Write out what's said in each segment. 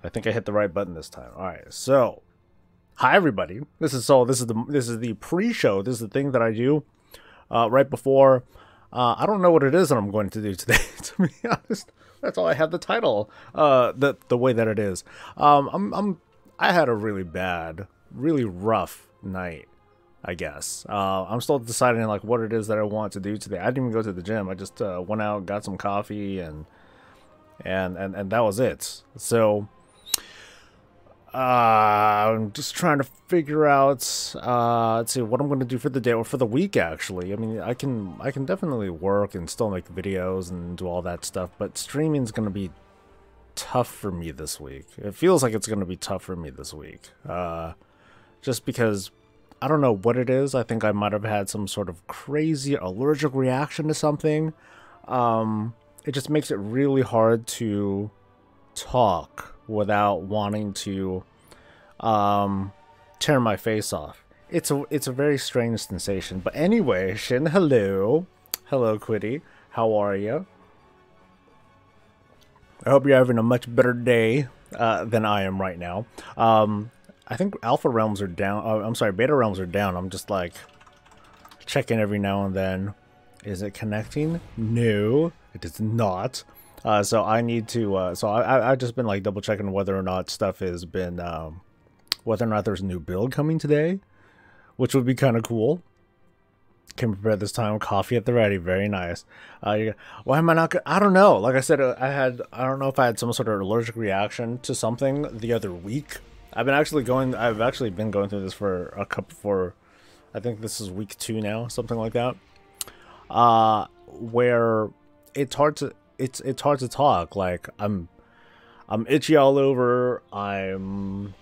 I think I hit the right button this time. All right, so hi everybody. This is the pre-show. This is the thing that I do right before. I don't know what it is that I'm going to do today. To be honest, that's all I have the title. The way that it is. I had a really bad, really rough night, I guess. I'm still deciding like what it is that I want to do today. I didn't even go to the gym. I just went out, got some coffee, and that was it. So I'm just trying to figure out let's see what I'm going to do for the day or for the week. Actually, I mean, I can definitely work and still make videos and do all that stuff, but streaming's going to be tough for me this week. It feels like it's going to be tough for me this week, just because I don't know what it is. I think I might have had some sort of crazy allergic reaction to something. It just makes it really hard to talk without wanting to tear my face off. It's a very strange sensation. But anyway, Shin, hello. Hello, Quitty. How are you? I hope you're having a much better day than I am right now. I think alpha realms are down. I'm sorry, beta realms are down. I'm just like checking every now and then. Is it connecting? No, it is not. So I need to. So I've just been like double checking whether or not stuff has been, whether or not there's a new build coming today, which would be kind of cool. Came prepared this time. Coffee at the ready. Very nice. Why am I not? I don't know. Like I said, I don't know if I had some sort of allergic reaction to something the other week. I've actually been going through this for I think this is week 2 now, something like that. Where it's hard to talk. Like I'm itchy all over. I'm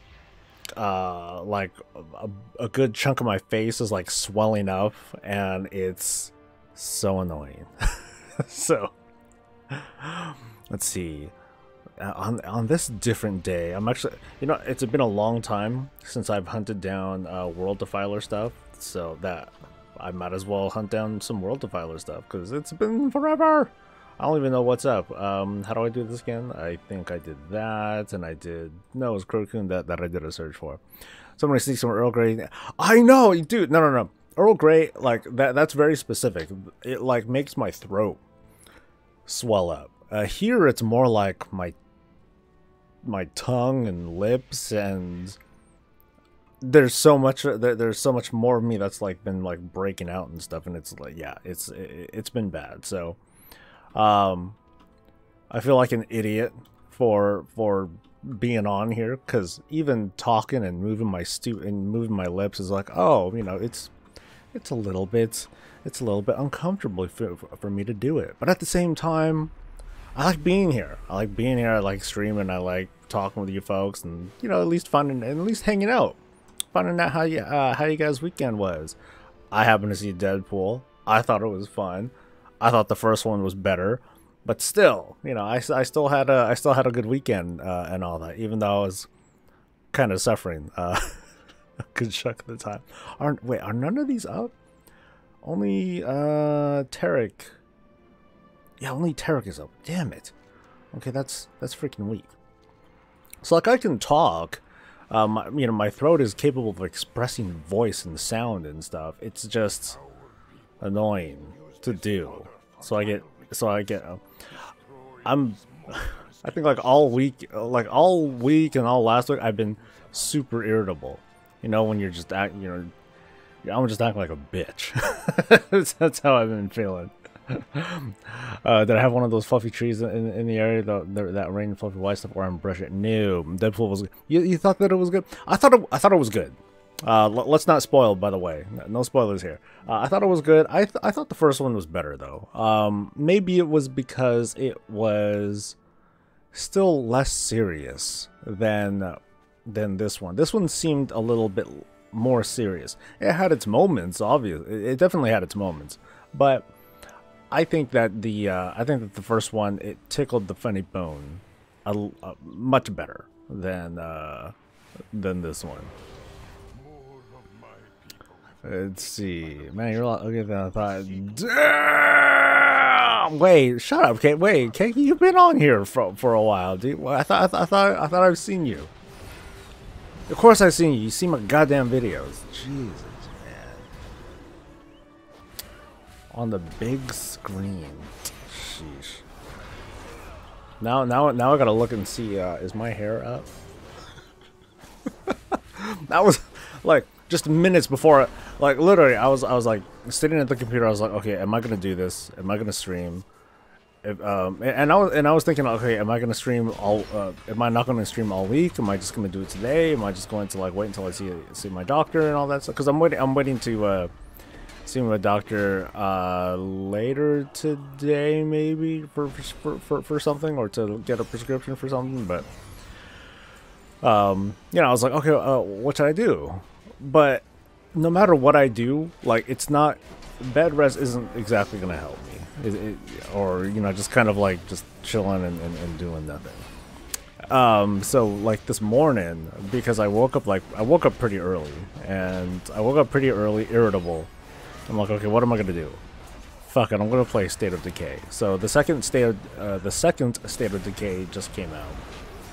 like a good chunk of my face is like swelling up, and it's so annoying. So let's see. On this different day, I'm actually, it's been a long time since I've hunted down World Defiler stuff, so that I might as well hunt down some World Defiler stuff, because it's been forever. I don't even know what's up. How do I do this again? I think I did that, and no, it was Crocun that I did a search for. Somebody sneak some Earl Grey. I know, dude, no. Earl Grey, like, that's very specific. It, like, makes my throat swell up. Here, it's more like my tongue and lips, and there's so much more of me that's like been like breaking out and stuff, and it's like, yeah, it's been bad. So I feel like an idiot for being on here, because even talking and moving my lips is like, oh, it's a little bit uncomfortable for me to do it. But at the same time, I like being here. I like streaming. I like talking with you folks, and at least hanging out, finding out how you guys' weekend was. I happened to see Deadpool. I thought it was fun. I thought the first one was better, but still, I still had a good weekend and all that, even though I was kind of suffering a good chunk of the time. Are none of these up? Only Tarek. Yeah, only Tarek is up. Damn it. Okay, that's freaking weak. So like I can talk. My throat is capable of expressing voice and sound and stuff. It's just annoying to do. I think like all week and all last week I've been super irritable. When you're just I'm just acting like a bitch. That's how I've been feeling. Did I have one of those fluffy trees in the area that rain fluffy white stuff, or I'm brush it? No, Deadpool was good. You thought that it was good? I thought it was good. Let's not spoil, by the way. No spoilers here. I thought it was good. I thought the first one was better though. Maybe it was because it was still less serious than this one. This one seemed a little bit more serious. It had its moments, obviously. It definitely had its moments, but I think that the first one, it tickled the funny bone much better than this one. Let's see, man, you're a lot okay than I thought. wait, shut up, Kate. Wait, Kate, you've been on here for a while, dude. Well, I thought I've seen you. Of course I've seen you. You see my goddamn videos. Jesus, man. On the big screen. Sheesh. Now I gotta look and see. Is my hair up? That was like just minutes before. Like literally, I was like sitting at the computer. I was like, okay, am I gonna do this? Am I gonna stream? If, and I was thinking, okay, am I gonna stream all? Am I not gonna stream all week? Am I just gonna do it today? Am I just going to like wait until I see my doctor and all that stuff? Because I'm waiting to see my doctor later today, maybe for something, or to get a prescription for something. But you know, I was like, okay, what should I do? But no matter what I do, like, it's not, bed rest isn't exactly gonna help me. Or, you know, just kind of like just chilling and doing nothing. So like this morning, because I woke up pretty early, and I woke up pretty early, irritable. I'm like, okay, what am I gonna do? Fuck it, I'm gonna play State of Decay. So the second State of Decay just came out.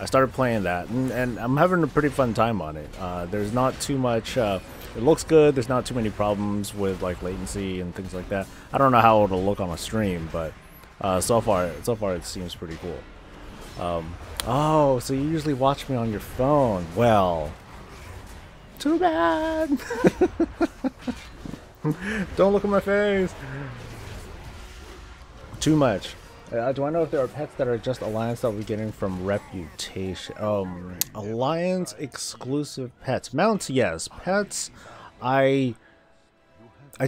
I started playing that, and I'm having a pretty fun time on it. There's not too much. It looks good. There's not too many problems with like latency and things like that. I don't know how it'll look on a stream, but so far it seems pretty cool. Oh, so you usually watch me on your phone? Well, too bad. Don't look at my face. Too much. Do I know if there are pets that are just Alliance that we're getting from Reputation? Alliance exclusive pets. Mounts, yes. Pets, I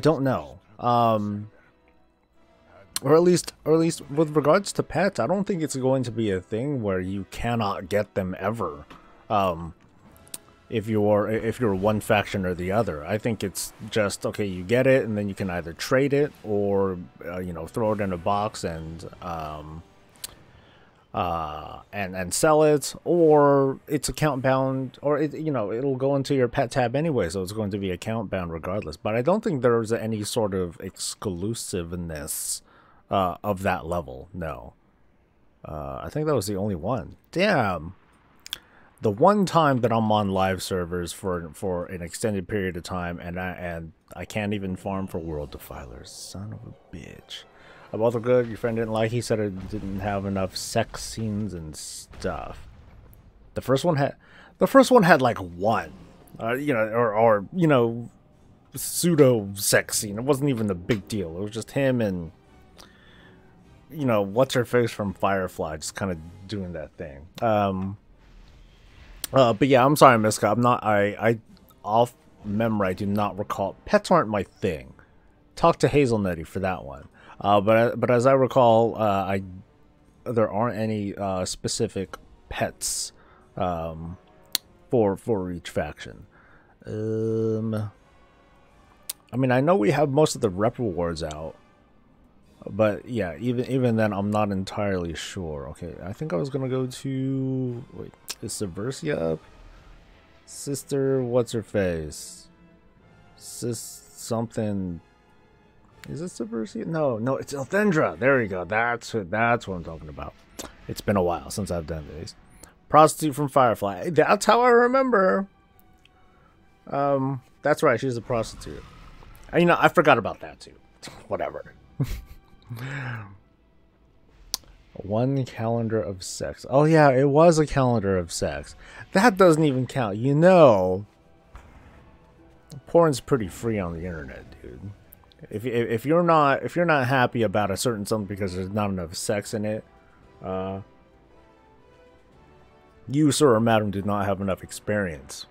don't know. Or at least with regards to pets, I don't think it's going to be a thing where you cannot get them ever. If you're one faction or the other. I think it's just, okay, you get it, and then you can either trade it or you know, throw it in a box and sell it, or it's account bound, or it, you know, it'll go into your pet tab anyway, so it's going to be account bound regardless. But I don't think there's any sort of exclusiveness of that level. No. I think that was the only one. Damn. The one time that I'm on live servers for an extended period of time, and I can't even farm for World Defilers. Son of a bitch. Both are good. Your friend didn't like. He said it didn't have enough sex scenes and stuff. The first one had like one, you know, or you know, pseudo sex scene. It wasn't even a big deal. It was just him and, you know, what's her face from Firefly, just kind of doing that thing. But yeah, I'm sorry, Miska. I'm not. I off memory, I do not recall. Pets aren't my thing. Talk to Hazelnutty for that one. But as I recall, there aren't any specific pets for each faction. I mean, I know we have most of the rep rewards out. But yeah, even then, I'm not entirely sure. Okay, I think I was gonna go to, wait, is Subversia up? Sister, what's her face? Sis something. Is it Subversia? No, it's Elthendra. There you go. That's what I'm talking about. It's been a while since I've done these. Prostitute from Firefly. That's how I remember. That's right. She's a prostitute. And, you know, I forgot about that too. Whatever. One calendar of sex. Oh yeah, it was a calendar of sex. That doesn't even count. You know, porn's pretty free on the internet, dude. If you're not happy about a certain something because there's not enough sex in it, you, sir or madam, do not have enough experience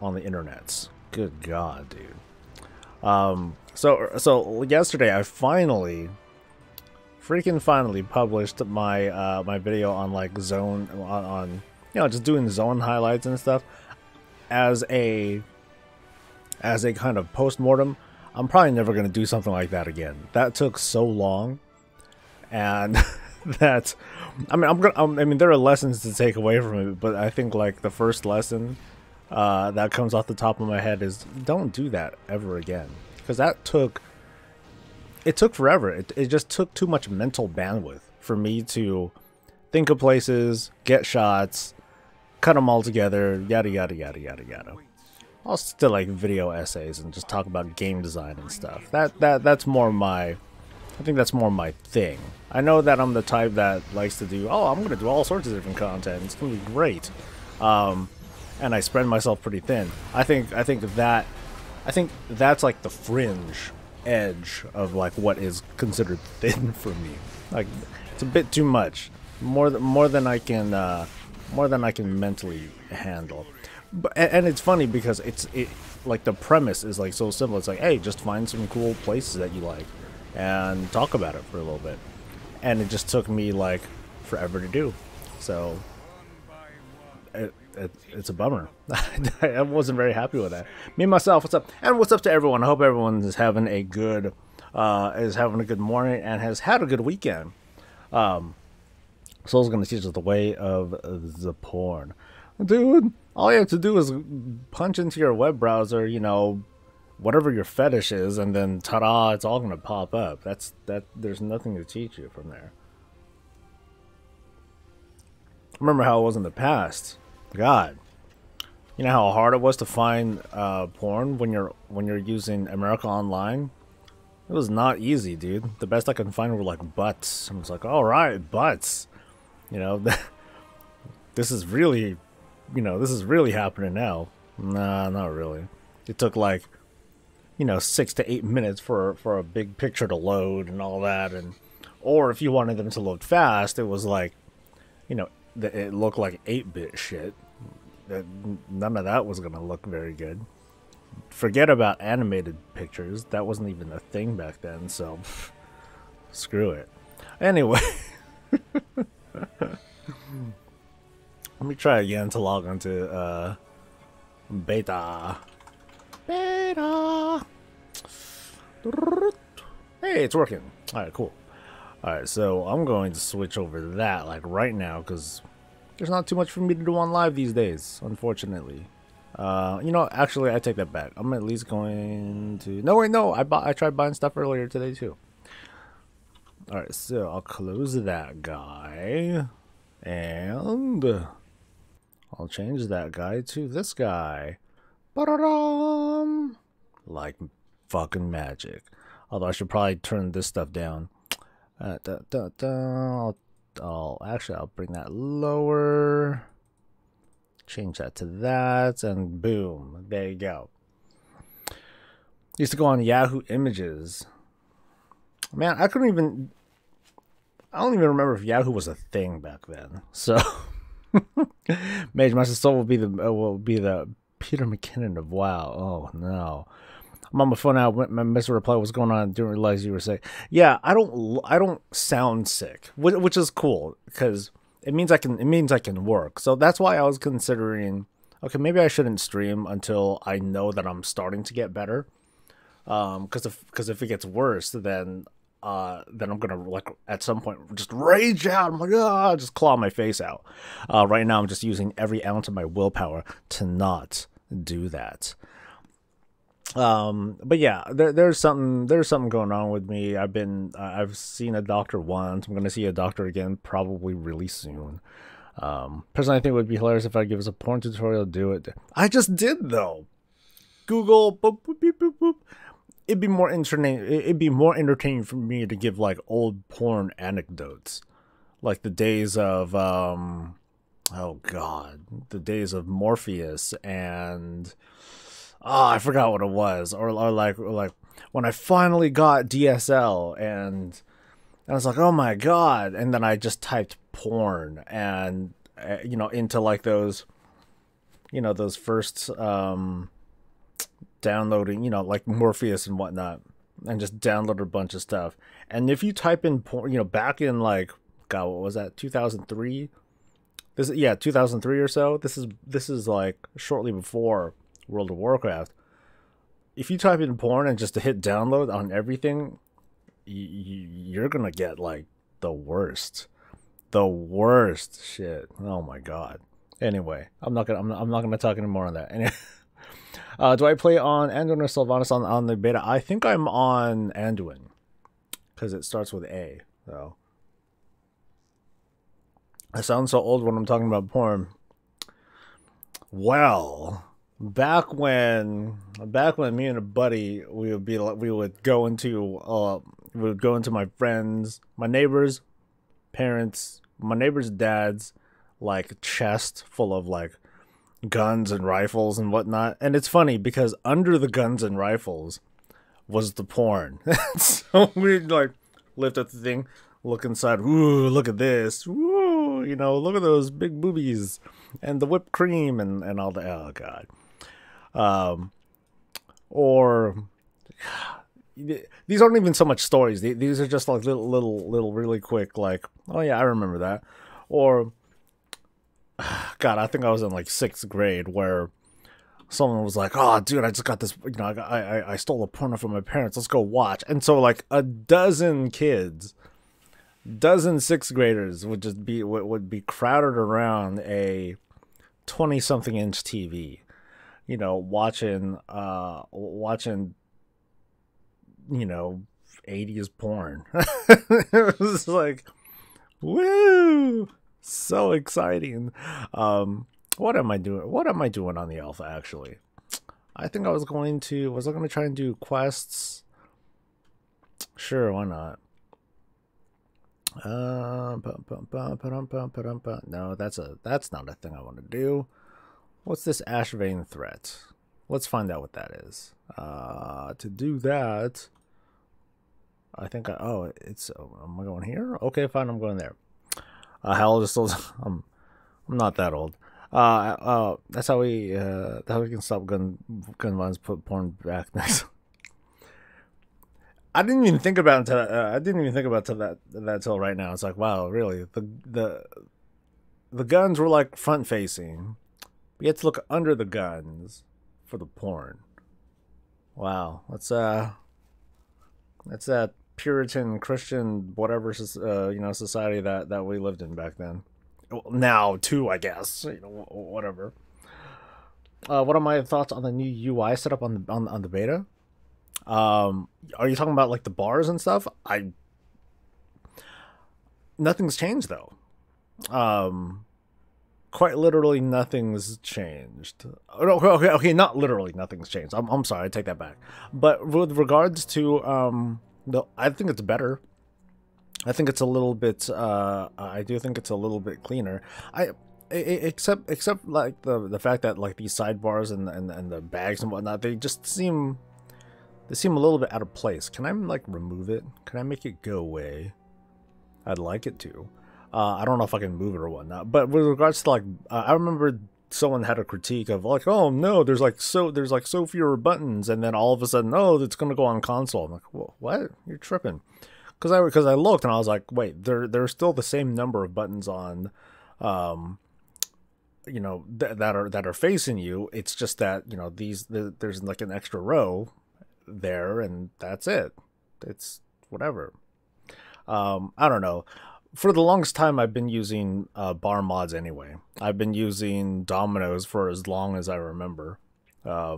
on the internets. Good God, dude. So yesterday I finally published my my video on like zone on you know, just doing zone highlights and stuff as a kind of post-mortem. I'm probably never going to do something like that again. That took so long, and that, I mean, there are lessons to take away from it, but I think like the first lesson that comes off the top of my head is don't do that ever again, because that took it took forever. It just took too much mental bandwidth for me to think of places, get shots, cut them all together, yada yada yada yada yada. I'll still like video essays and just talk about game design and stuff. That's more my, I think that's more my thing. I know that I'm the type that likes to do, oh, I'm gonna do all sorts of different content. It's gonna be great, and I spread myself pretty thin. I think that's like the fringe edge of like what is considered thin for me. Like it's a bit too much, more than I can mentally handle. But, and it's funny because it like the premise is like so simple. It's like, hey, just find some cool places that you like and talk about it for a little bit. And it just took me like forever to do. So it's a bummer. I wasn't very happy with that. Me and myself, what's up? And what's up to everyone? I hope everyone is having a good morning and has had a good weekend. Soul's gonna teach us the way of the porn. Dude, all you have to do is punch into your web browser, you know, whatever your fetish is, and then ta-da, it's all gonna pop up. There's nothing to teach you from there. Remember how it was in the past. God. You know how hard it was to find porn when you're using America Online? It was not easy, dude. The best I could find were like butts. I was like, alright, butts. You know, this is really, you know, this is really happening now. Nah, not really. It took like, you know, 6 to 8 minutes for a big picture to load and all that, and or if you wanted them to load fast, it was like, you know, it looked like 8-bit shit. None of that was gonna look very good. Forget about animated pictures. That wasn't even a thing back then, so screw it. Anyway. Let me try again to log onto beta. Beta. Hey, it's working. Alright, cool. Alright, so I'm going to switch over to that like right now because there's not too much for me to do on live these days, unfortunately. You know, actually I take that back. I'm at least going to no, I tried buying stuff earlier today too. Alright, so I'll close that guy. And I'll change that guy to this guy. Ba-da-dum! Like fucking magic. Although I should probably turn this stuff down. I'll bring that lower. Change that to that, and boom, there you go. Used to go on Yahoo Images. Man, I don't even remember if Yahoo was a thing back then. So, Mage Master Soul will be the Peter McKinnon of WoW. Oh no, I'm on my phone now. My message reply, what's going on? I didn't realize you were sick. Yeah, I don't sound sick, which is cool because it means I can work. So that's why I was considering, okay, maybe I shouldn't stream until I know that I'm starting to get better. Because if it gets worse, then I'm gonna like at some point just rage out. I'm like, just claw my face out. Right now I'm just using every ounce of my willpower to not do that. But yeah, there's something going on with me. I've seen a doctor once. I'm gonna see a doctor again probably really soon. Personally, I think it would be hilarious if I give us a porn tutorial. Do it. I just did though. Google boop boop boop boop boop. It'd be more entertaining for me to give like old porn anecdotes, like the days of oh god, the days of Morpheus and I forgot what it was, or like when I finally got DSL and I was like, oh my god, and then I just typed porn and you know, into like those, you know, those first downloading, you know, like Morpheus and whatnot, and just download a bunch of stuff. And if you type in porn, you know, back in like, god, what was that, 2003? 2003 or so. This is like shortly before World of Warcraft. If you type in porn and just to hit download on everything, you're gonna get like the worst shit. Oh my god. Anyway, I'm not gonna talk anymore on that. Anyway. Do I play on Anduin or Sylvanas on the beta? I think I'm on Anduin. because it starts with A. So I sound so old when I'm talking about porn. Well, back when me and a buddy we would go into my friends, my neighbors' parents, my neighbors' dads, like chest full of like guns and rifles and whatnot. And it's funny because under the guns and rifles was the porn. So we'd like lift up the thing, look inside. Ooh, look at this. Ooh, you know, look at those big boobies and the whipped cream and all the, oh god. Or these aren't even so much stories. These are just like little really quick, like, oh yeah, I remember that. Or god, I think I was in like 6th grade where someone was like, oh dude, I just got this, you know, I stole a porno from my parents, let's go watch. And so like a dozen 6th graders would be crowded around a 20-something inch TV, you know, watching you know, 80s porn. It was like, woo, so exciting. What am I doing on the alpha, actually? I think was I going to try and do quests? Sure, why not? No, that's not a thing I want to do. What's this ash vein threat? Let's find out what that is. To do that, I think am I going here? Okay, fine, I'm going there. How old is still? I'm not that old. That's how we can stop gun violence. Put porn back next. I didn't even think about that till right now. It's like, wow, really? The guns were like front facing. We had to look under the guns for the porn. Wow, that's that Puritan Christian whatever society that we lived in back then. Now too, I guess, you know, whatever. What are my thoughts on the new UI setup on the beta? Are you talking about like the bars and stuff? Nothing's changed though. Quite literally nothing's changed. Okay, not literally nothing's changed. I'm sorry, I take that back. But with regards to I think it's better. I think it's a little bit I do think it's a little bit cleaner. Except like the fact that like these sidebars and the bags and whatnot, they seem a little bit out of place. Can I like remove it? Can I make it go away? I'd like it to. I don't know if I can move it or whatnot. But with regards to like, I remember someone had a critique of like, oh no, there's so fewer buttons, and then all of a sudden, oh, it's gonna go on console. I'm like, well, what? You're tripping. Because I looked and I was like, wait, there's still the same number of buttons on, you know, that are facing you. It's just that, you know, there's like an extra row there, and that's it. It's whatever. I don't know. For the longest time, I've been using bar mods anyway. I've been using dominoes for as long as I remember. I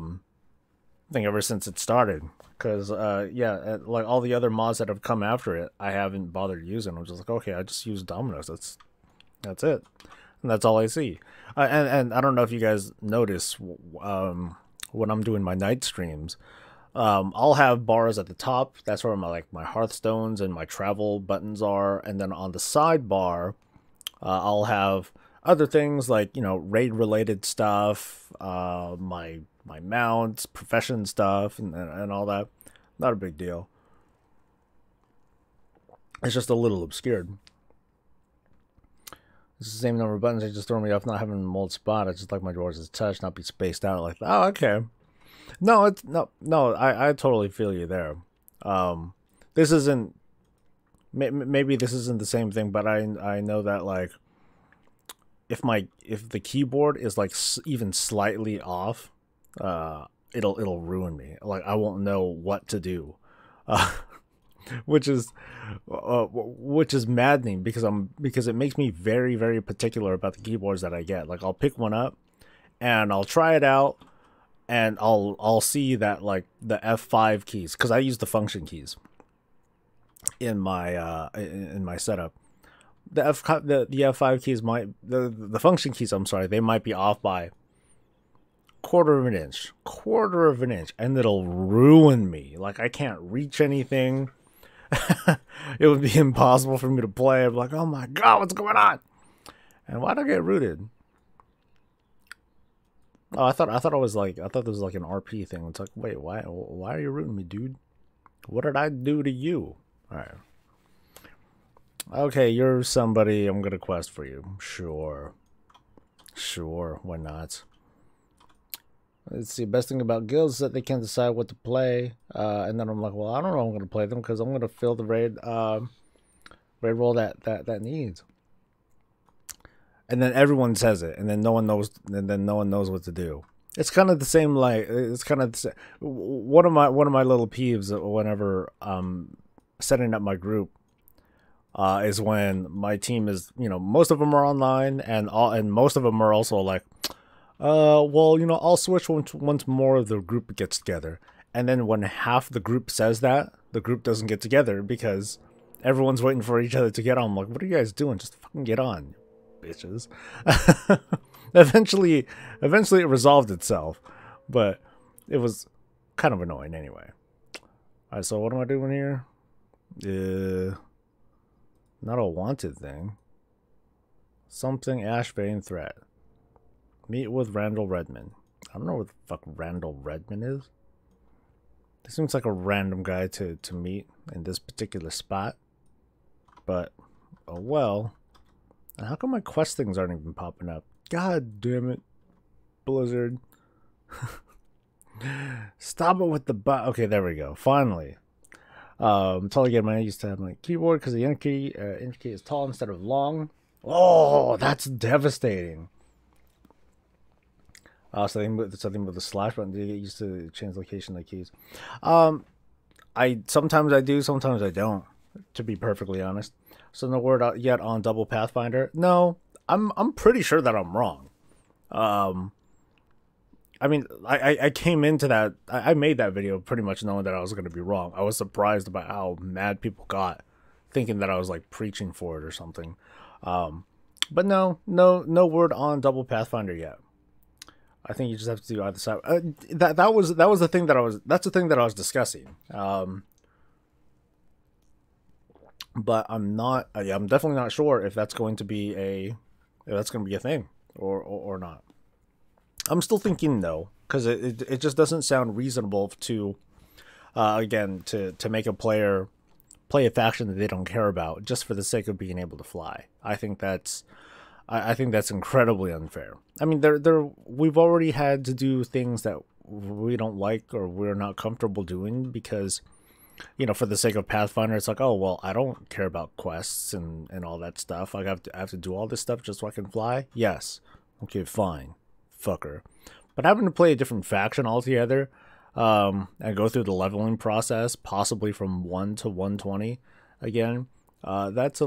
think ever since it started. Because, yeah, like all the other mods that have come after it, I haven't bothered using. I'm just like, okay, I just use dominoes. That's it. And that's all I see. And I don't know if you guys notice when I'm doing my night streams, I'll have bars at the top. That's where my Hearthstones and my travel buttons are. And then on the sidebar, I'll have other things like, you know, raid related stuff, my mounts, profession stuff, and all that. Not a big deal. It's just a little obscured. It's the same number of buttons. They just throw me off not having a mold spot. I just like my drawers as touch, not be spaced out like that. Oh, okay. No, it's no. I totally feel you there. This isn't. Maybe this isn't the same thing, but I know that like, if the keyboard is like even slightly off, it'll ruin me. Like I won't know what to do, which is maddening because it makes me very, very particular about the keyboards that I get. Like I'll pick one up, and I'll try it out. And I'll see that like the F5 keys, because I use the function keys. in my setup. The F5 keys might the function keys, I'm sorry, they might be off by quarter of an inch, and it'll ruin me. Like, I can't reach anything. It would be impossible for me to play. I'm like, oh my god, what's going on? And why'd I get rooted? Oh, I thought there was like an RP thing. It's like, wait, why are you rooting me, dude? What did I do to you? All right. Okay, you're somebody. I'm gonna quest for you. Sure, why not? Let's see. Best thing about guilds is that they can't decide what to play. And then I'm like, well, I don't know. I'm gonna play them because I'm gonna fill the raid role that needs. And then everyone says it, and then no one knows. And then no one knows what to do. It's kind of the same. Like, it's kind of the same. One of my little peeves whenever setting up my group is when my team is, most of them are online, and most of them are also like, well, I'll switch once more of the group gets together. And then when half the group says that, the group doesn't get together because everyone's waiting for each other to get on. I'm like, what are you guys doing? Just fucking get on, bitches. Eventually it resolved itself, but it was kind of annoying anyway. Alright, so what am I doing here? Not a wanted thing. Something Ashbane threat. Meet with Randall Redmond. I don't know what the fuck Randall Redmond is. This seems like a random guy to meet in this particular spot. But, oh well. And how come my quest things aren't even popping up? God damn it, Blizzard. Stop it with the bot. Okay, there we go. Finally. Until I get my used to have my keyboard because the enter key is tall instead of long. Oh, that's devastating. Something with the slash button to get used to change location of keys. Sometimes I do, sometimes I don't. To be perfectly honest. So no word out yet on Double Pathfinder. No, I'm pretty sure that I'm wrong. I mean, I came into that. I made that video pretty much knowing that I was going to be wrong. I was surprised about how mad people got, thinking that I was like preaching for it or something. But no word on Double Pathfinder yet. I think you just have to do either side. That was the thing that's the thing that I was discussing. But I'm definitely not sure if that's going to be a thing or not. I'm still thinking no, because it just doesn't sound reasonable to again to make a player play a faction that they don't care about just for the sake of being able to fly. I think that's incredibly unfair. I mean, we've already had to do things that we don't like or we're not comfortable doing because, for the sake of Pathfinder, it's like, oh well, I don't care about quests and all that stuff. I have to do all this stuff just so I can fly. Yes, okay, fine, fucker. But having to play a different faction altogether, and go through the leveling process, possibly from 1 to 120 again. That's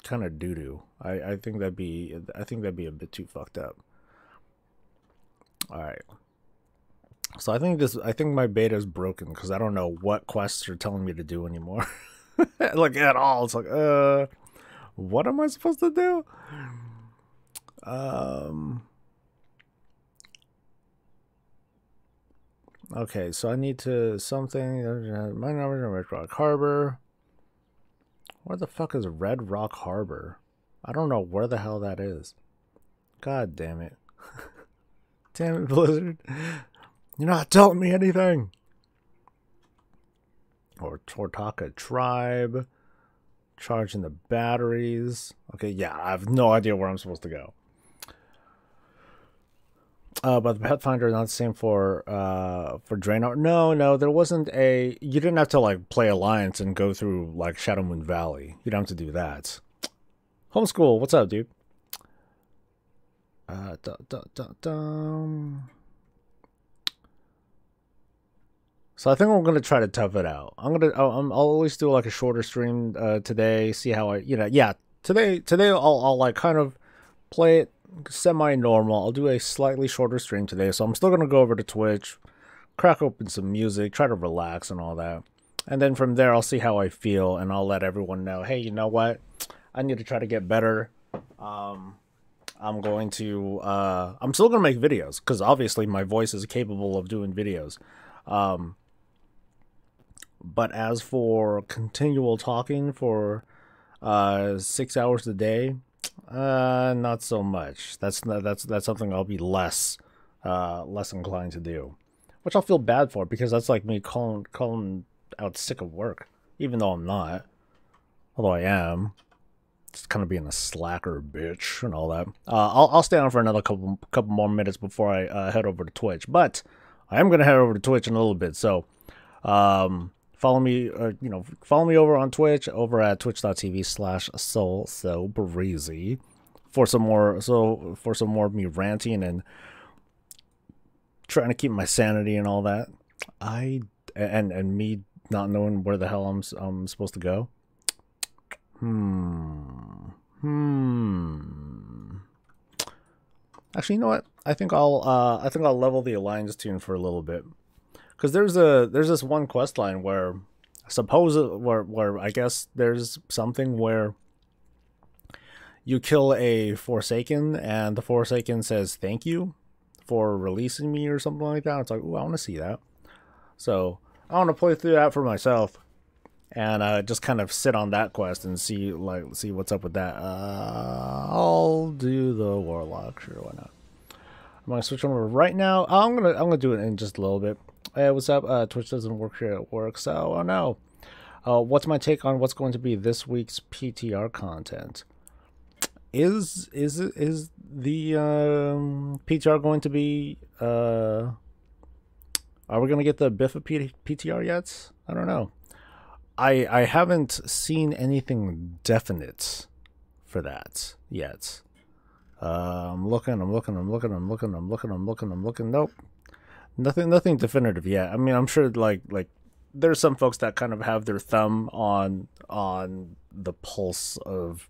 kind of doo doo. I think that'd be a bit too fucked up. All right. So I think my beta is broken because I don't know what quests are telling me to do anymore. Like at all. It's like, what am I supposed to do? Okay, so I need to something. My number in Red Rock Harbor. Where the fuck is Red Rock Harbor? I don't know where the hell that is. God damn it. Damn it, Blizzard. You're not telling me anything. Or Tortaka Tribe. Charging the batteries. Okay, yeah, I have no idea where I'm supposed to go. But the Pathfinder is not the same for Draenor. No, there wasn't a. You didn't have to like play Alliance and go through like Shadow Moon Valley. You don't have to do that. Homeschool, what's up, dude? So I think I'm gonna try to tough it out. I'll always do like a shorter stream today. See how today I'll like kind of play it semi-normal. I'll do a slightly shorter stream today, so I'm still gonna go over to Twitch, crack open some music, try to relax and all that. And then from there, I'll see how I feel, and I'll let everyone know, hey, you know what? I need to try to get better. I'm going to, I'm still going to make videos, because obviously my voice is capable of doing videos. But as for continual talking for 6 hours a day, not so much. That's something I'll be less inclined to do, which I'll feel bad for, because that's like me calling out sick of work, even though I'm not. Although I am. Just kind of being a slacker bitch and all that. I'll stay on for another couple more minutes before I head over to Twitch, but I am gonna head over to Twitch in a little bit. So, follow me, follow me over on Twitch, over at twitch.tv/SoulSoBreezy for some more of me ranting and trying to keep my sanity and all that. And me not knowing where the hell I'm supposed to go. Actually, you know what? I think I'll level the Alliance tune for a little bit, because there's this one quest line where where I guess there's something where you kill a Forsaken and the Forsaken says thank you for releasing me or something like that. It's like, ooh, I want to see that. So I want to play through that for myself and just kind of sit on that quest and see what's up with that. I'll do the Warlock, sure, why not? I'm gonna switch over right now. I'm gonna do it in just a little bit. Hey, what's up? Twitch doesn't work here at work, so oh no. What's my take on what's going to be this week's PTR content? Is the PTR going to be? Are we gonna get the Biffa PTR yet? I don't know. I haven't seen anything definite for that yet. I'm looking. Nope. Nothing definitive yet. I mean, I'm sure like there's some folks that kind of have their thumb on the pulse of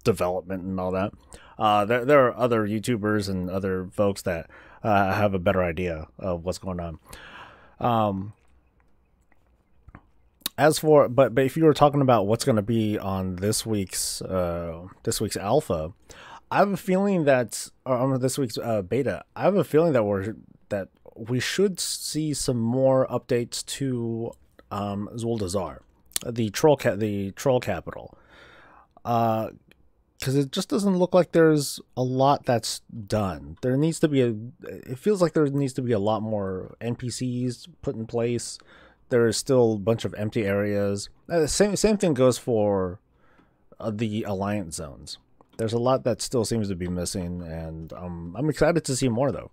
development and all that. There are other YouTubers and other folks that have a better idea of what's going on. As for but if you were talking about what's going to be on this week's alpha, I have a feeling that on this week's beta, I have a feeling that we should see some more updates to Zuldazar, the troll capital, because it just doesn't look like there's a lot that's done. There needs to be it feels like there needs to be a lot more NPCs put in place. There is still a bunch of empty areas. Same thing goes for the Alliance zones. There's a lot that still seems to be missing, and I'm excited to see more though.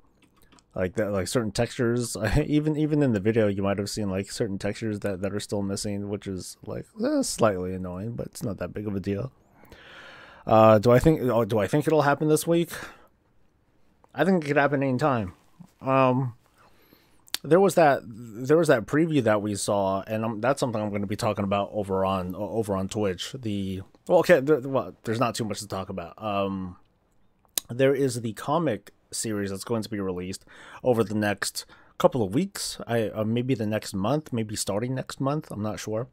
Like that, like certain textures. even in the video, you might have seen like certain textures that are still missing, which is like slightly annoying, but it's not that big of a deal. Do I think it'll happen this week? I think it could happen anytime. There was that preview that we saw, and that's something I'm going to be talking about over on Twitch. There's not too much to talk about. There is the comic series that's going to be released over the next couple of weeks. Maybe the next month, maybe starting next month. I'm not sure.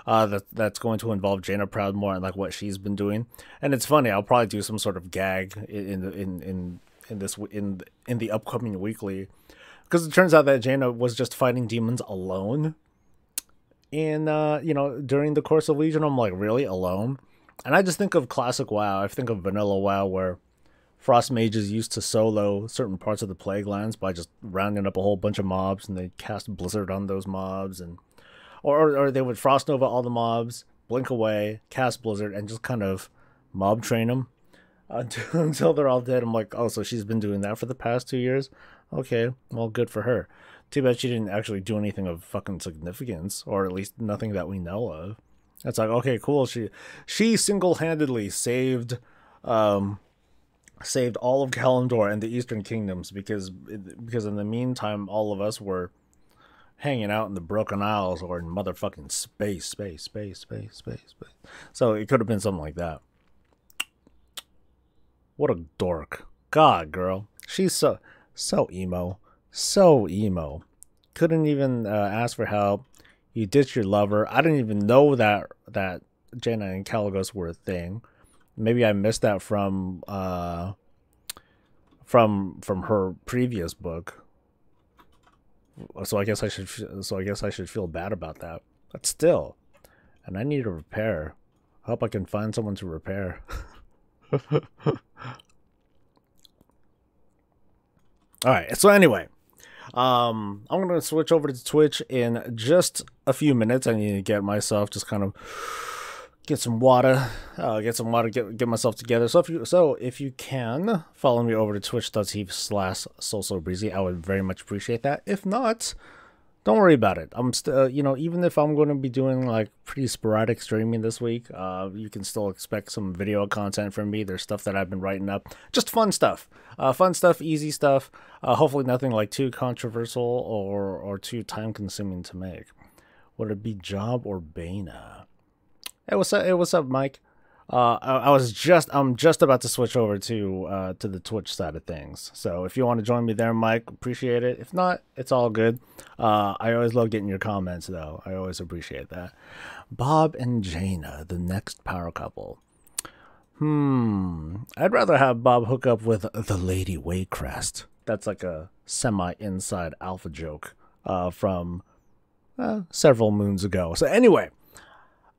That's going to involve Jaina Proudmoore and like what she's been doing. And it's funny. I'll probably do some sort of gag in the upcoming weekly. Because it turns out that Jaina was just fighting demons alone. And, during the course of Legion, I'm like, really? Alone? And I just think of classic WoW. I think of vanilla WoW where Frost Mages used to solo certain parts of the Plague Lands by just rounding up a whole bunch of mobs, and they'd cast Blizzard on those mobs. Or they would Frost Nova all the mobs, blink away, cast Blizzard, and just kind of mob train them until they're all dead. I'm like, oh, so she's been doing that for the past 2 years? Okay, well, good for her. Too bad she didn't actually do anything of fucking significance, or at least nothing that we know of. It's like, okay, cool. She single-handedly saved all of Kalimdor and the Eastern Kingdoms because in the meantime, all of us were hanging out in the Broken Isles or in motherfucking space. So it could have been something like that. What a dork. God, girl. She's so emo. Couldn't even ask for help. You ditched your lover. I didn't even know that Jaina and Caligos were a thing. Maybe I missed that from her previous book. So I guess I should feel bad about that. But still, and I need to repair. I hope I can find someone to repair. All right. So anyway, I'm gonna switch over to Twitch in just a few minutes. I need to get myself just kind of get some water, get myself together. So if you can follow me over to twitch.tv/SoulSoBreezy, I would very much appreciate that. If not, don't worry about it. I'm still, even if I'm going to be doing like pretty sporadic streaming this week, you can still expect some video content from me. There's stuff that I've been writing up, just fun stuff, easy stuff. Hopefully nothing like too controversial or too time consuming to make. Would it be Job or Bana? Hey, what's up? Hey, what's up, Mike? I'm just about to switch over to the Twitch side of things. So if you want to join me there, Mike, appreciate it. If not, it's all good. I always love getting your comments, though. I always appreciate that. Bob and Jaina, the next power couple. I'd rather have Bob hook up with the Lady Waycrest. That's like a semi-inside alpha joke from several moons ago. So anyway.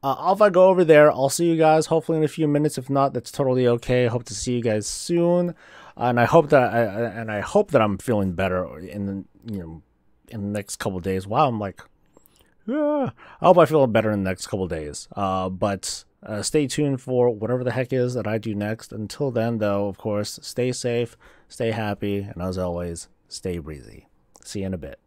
If I go over there, I'll see you guys hopefully in a few minutes. If not, that's totally okay. Hope to see you guys soon, and I hope that I'm feeling better in the next couple of days. Wow, I'm like, I hope I feel better in the next couple of days. But stay tuned for whatever the heck is that I do next. Until then, though, of course, stay safe, stay happy, and as always, stay breezy. See you in a bit.